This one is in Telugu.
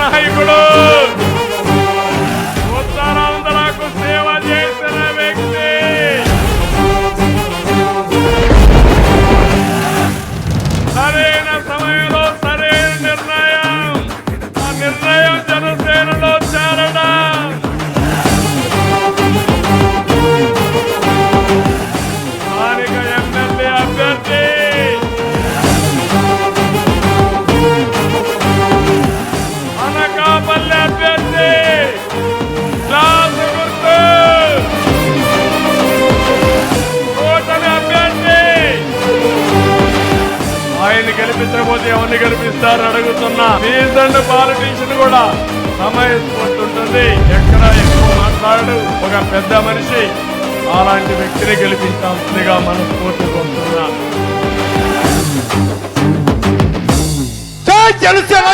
నాయకుడు, ఉత్తరాంధ్రకు సేవ చేసిన వ్యక్తి, సరైన సమయంలో సరైన నిర్ణయం, ఆ నిర్ణయం జనసేనలో చేరడం, స్థానిక ఎమ్మెల్యే అభ్యర్థి అనకాపల్లి అభ్యర్థి గ్లాస్ గుర్తు కూటమి అభ్యర్థి. ఆయన గెలిపించకపోతే ఎవరిని గెలిపిస్తారని అడుగుతున్నా. రీజన్ పాలిటిషియన్ కూడా సమయస్ఫూర్తుంటుంది, ఎక్కడ ఎక్కువ మాట్లాడు, ఒక పెద్ద మనిషి. అలాంటి వ్యక్తిని గెలిపించాల్సిందిగా మనస్ఫూర్తి కోరుతున్నా. జనసేన